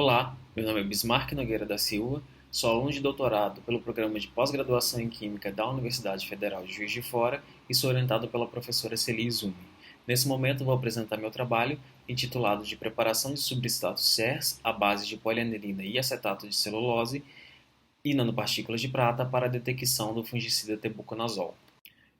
Olá, meu nome é Bismarck Nogueira da Silva, sou aluno de doutorado pelo Programa de Pós-Graduação em Química da Universidade Federal de Juiz de Fora e sou orientado pela professora Celi Izumi. Nesse momento vou apresentar meu trabalho intitulado de Preparação de substratos CERS à base de polianilina e acetato de celulose e nanopartículas de prata para a detecção do fungicida tebuconazol.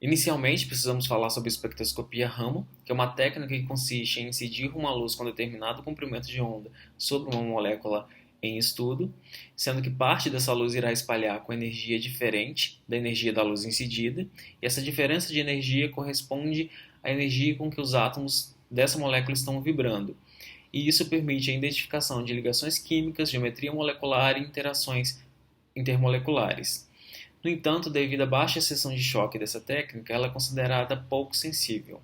Inicialmente, precisamos falar sobre espectroscopia Raman, que é uma técnica que consiste em incidir uma luz com determinado comprimento de onda sobre uma molécula em estudo, sendo que parte dessa luz irá espalhar com energia diferente da energia da luz incidida, e essa diferença de energia corresponde à energia com que os átomos dessa molécula estão vibrando. E isso permite a identificação de ligações químicas, geometria molecular e interações intermoleculares. No entanto, devido à baixa seção de choque dessa técnica, ela é considerada pouco sensível.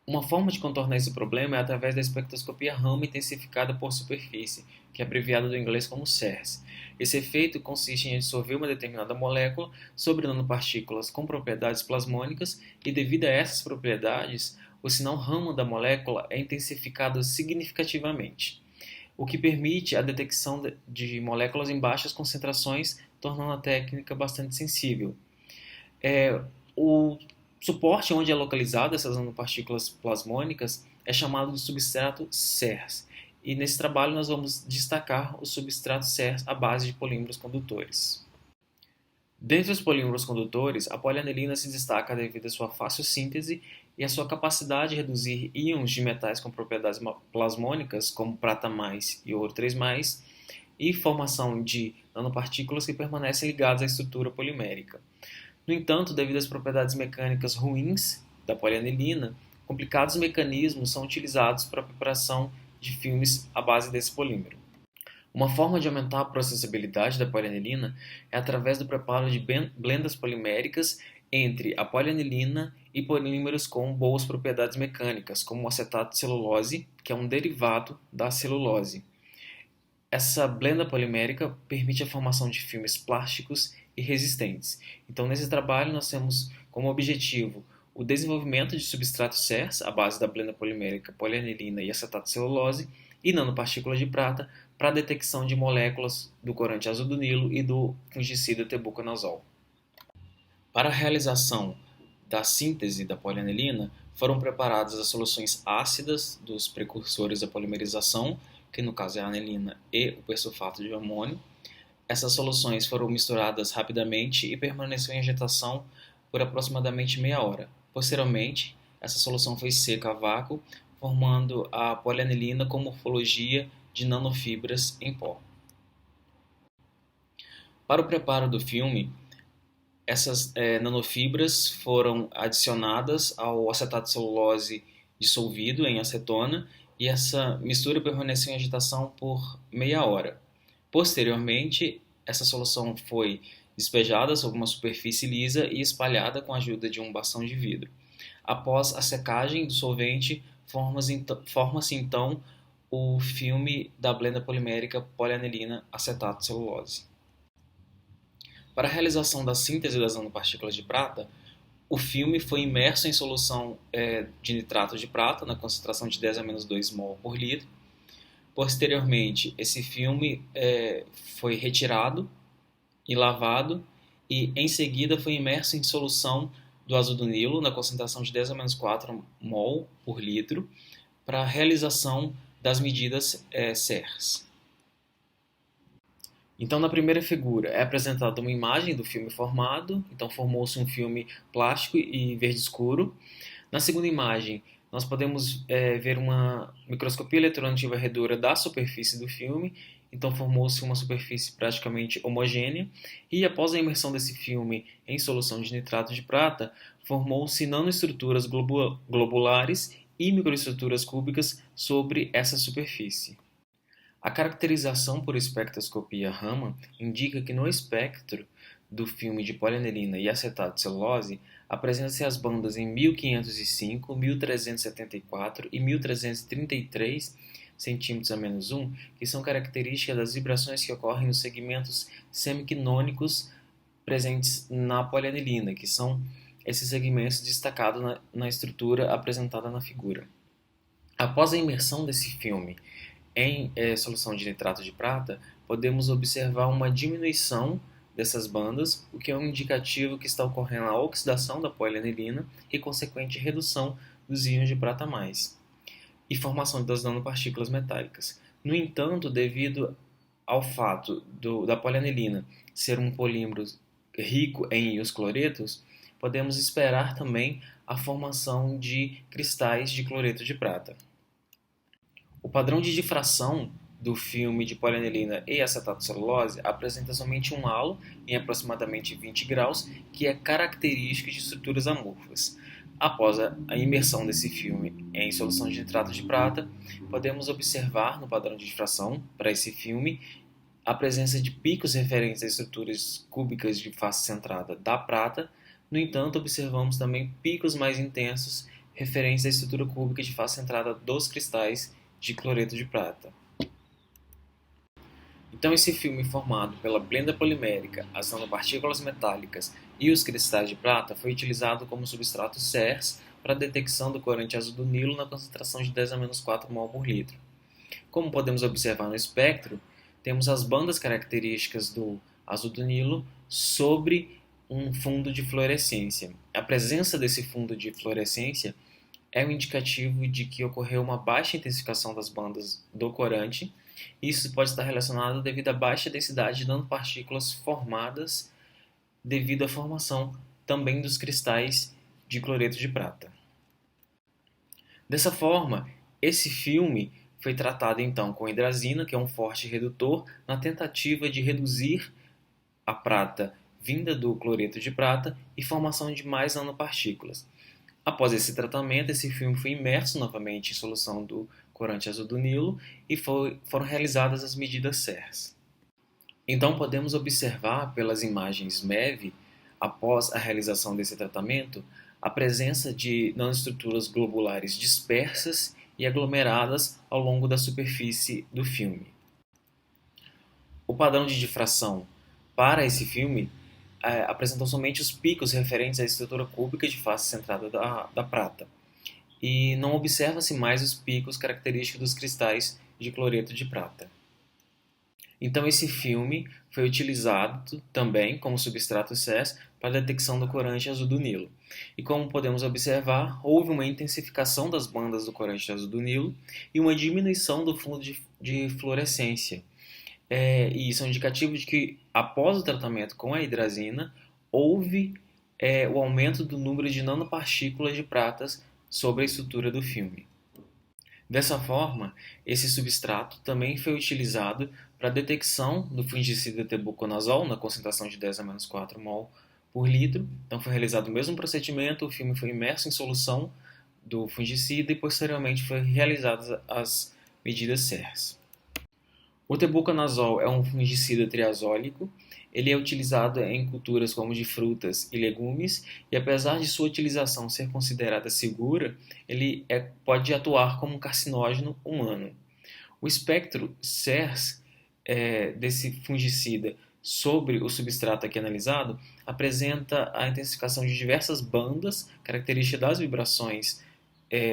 Uma forma de contornar esse problema é através da espectroscopia Raman intensificada por superfície, que é abreviada do inglês como CERS. Esse efeito consiste em dissolver uma determinada molécula sobre nanopartículas com propriedades plasmônicas e, devido a essas propriedades, o sinal Raman da molécula é intensificado significativamente, o que permite a detecção de moléculas em baixas concentrações, tornando a técnica bastante sensível. O suporte onde é localizada essas nanopartículas plasmônicas é chamado de substrato CERS, e nesse trabalho nós vamos destacar o substrato CERS à base de polímeros condutores. Dentre os polímeros condutores, a polianilina se destaca devido à sua fácil síntese e à sua capacidade de reduzir íons de metais com propriedades plasmônicas, como prata+, e ouro 3+, e formação de nanopartículas que permanecem ligadas à estrutura polimérica. No entanto, devido às propriedades mecânicas ruins da polianilina, complicados mecanismos são utilizados para a preparação de filmes à base desse polímero. Uma forma de aumentar a processabilidade da polianilina é através do preparo de blendas poliméricas entre a polianilina e polímeros com boas propriedades mecânicas, como o acetato de celulose, que é um derivado da celulose. Essa blenda polimérica permite a formação de filmes plásticos e resistentes. Então, nesse trabalho, nós temos como objetivo o desenvolvimento de substrato CERS, à base da blenda polimérica polianilina e acetato de celulose, e nanopartículas de prata para a detecção de moléculas do corante azul do Nilo e do fungicida tebuconazol. Para a realização da síntese da polianilina, foram preparadas as soluções ácidas dos precursores da polimerização, que no caso é a anilina e o persulfato de amônio. Essas soluções foram misturadas rapidamente e permaneceram em agitação por aproximadamente meia hora. Posteriormente, essa solução foi seca a vácuo, formando a polianilina com morfologia de nanofibras em pó. Para o preparo do filme, essas nanofibras foram adicionadas ao acetato de celulose dissolvido em acetona e essa mistura permaneceu em agitação por meia hora. Posteriormente, essa solução foi despejada sobre uma superfície lisa e espalhada com a ajuda de um bastão de vidro. Após a secagem do solvente, forma-se então o filme da blenda polimérica polianilina acetato de celulose. Para a realização da síntese das nanopartículas de prata, o filme foi imerso em solução de nitrato de prata, na concentração de 10 a mol por litro. Posteriormente, esse filme foi retirado e lavado, e em seguida foi imerso em solução do azul do Nilo, na concentração de 10 a 4 mol por litro, para a realização das medidas CERS. Então, na primeira figura é apresentada uma imagem do filme formado, então formou-se um filme plástico e verde escuro. Na segunda imagem, nós podemos ver uma microscopia eletrônica varredora da superfície do filme, então formou-se uma superfície praticamente homogênea, e após a imersão desse filme em solução de nitrato de prata, formou-se nanoestruturas globulares e microestruturas cúbicas sobre essa superfície. A caracterização por espectroscopia Raman indica que no espectro do filme de polianilina e acetato de celulose apresentam-se as bandas em 1505, 1374 e 1333 centímetros a menos 1, que são características das vibrações que ocorrem nos segmentos semiquinônicos presentes na polianilina, que são esses segmentos destacados na estrutura apresentada na figura. Após a imersão desse filme em solução de nitrato de prata, podemos observar uma diminuição dessas bandas, o que é um indicativo que está ocorrendo a oxidação da polianilina e consequente redução dos íons de prata mais e formação das nanopartículas metálicas. No entanto, devido ao fato da polianilina ser um polímero rico em íons cloretos, podemos esperar também a formação de cristais de cloreto de prata. O padrão de difração do filme de polianilina e acetato celulose apresenta somente um halo em aproximadamente 20 graus, que é característico de estruturas amorfas. Após a imersão desse filme em solução de nitrato de prata, podemos observar no padrão de difração para esse filme a presença de picos referentes a estruturas cúbicas de face centrada da prata. No entanto, observamos também picos mais intensos referentes à estrutura cúbica de face centrada dos cristais de cloreto de prata. Então, esse filme formado pela blenda polimérica, as nanopartículas metálicas e os cristais de prata foi utilizado como substrato CERS para a detecção do corante azul do Nilo na concentração de 10 a menos 4 mol por litro. Como podemos observar no espectro, temos as bandas características do azul do Nilo sobre um fundo de fluorescência. A presença desse fundo de fluorescência é um indicativo de que ocorreu uma baixa intensificação das bandas do corante. Isso pode estar relacionado devido à baixa densidade de nanopartículas formadas devido à formação também dos cristais de cloreto de prata. Dessa forma, esse filme foi tratado então com hidrazina, que é um forte redutor, na tentativa de reduzir a prata vinda do cloreto de prata e formação de mais nanopartículas. Após esse tratamento, esse filme foi imerso novamente em solução do corante azul do Nilo e foram realizadas as medidas CERS. Então podemos observar pelas imagens MEV, após a realização desse tratamento, a presença de nanoestruturas globulares dispersas e aglomeradas ao longo da superfície do filme. O padrão de difração para esse filme apresentam somente os picos referentes à estrutura cúbica de face centrada da prata, e não observa-se mais os picos característicos dos cristais de cloreto de prata. Então esse filme foi utilizado também como substrato CES para a detecção do corante azul do Nilo. E como podemos observar, houve uma intensificação das bandas do corante azul do Nilo e uma diminuição do fundo de fluorescência. E isso é um indicativo de que, após o tratamento com a hidrazina, houve o aumento do número de nanopartículas de pratas sobre a estrutura do filme. Dessa forma, esse substrato também foi utilizado para a detecção do fungicida tebuconazol na concentração de 10 a menos 4 mol por litro. Então foi realizado o mesmo procedimento, o filme foi imerso em solução do fungicida e posteriormente foi realizadas as medidas CERS. O tebuconazol é um fungicida triazólico. Ele é utilizado em culturas como de frutas e legumes e, apesar de sua utilização ser considerada segura, ele pode atuar como um carcinógeno humano. O espectro CERS desse fungicida sobre o substrato aqui analisado apresenta a intensificação de diversas bandas, característica das vibrações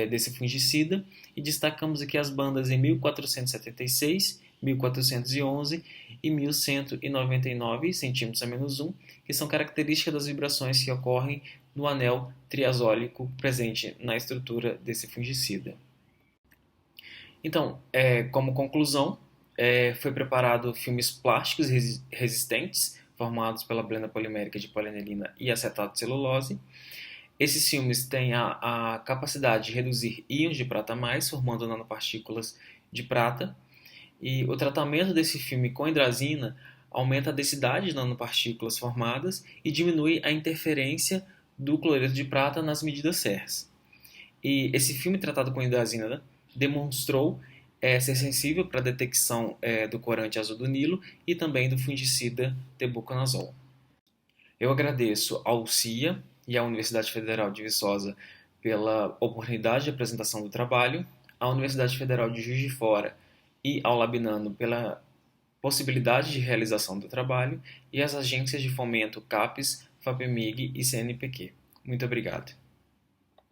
desse fungicida, e destacamos aqui as bandas em 1476, 1411 e 1199 centímetros a menos 1, que são características das vibrações que ocorrem no anel triazólico presente na estrutura desse fungicida. Então, como conclusão, foi preparado filmes plásticos resistentes, formados pela blenda polimérica de polianilina e acetato de celulose. Esses filmes têm a capacidade de reduzir íons de prata mais, formando nanopartículas de prata. E o tratamento desse filme com hidrazina aumenta a densidade de nanopartículas formadas e diminui a interferência do cloreto de prata nas medidas CERS. E esse filme tratado com hidrazina demonstrou ser sensível para a detecção do corante azul do Nilo e também do fungicida tebuconazol. Eu agradeço ao CIA e à Universidade Federal de Viçosa pela oportunidade de apresentação do trabalho, à Universidade Federal de Juiz de Fora e ao Labinano pela possibilidade de realização do trabalho, e às agências de fomento CAPES, FAPEMIG e CNPq. Muito obrigado.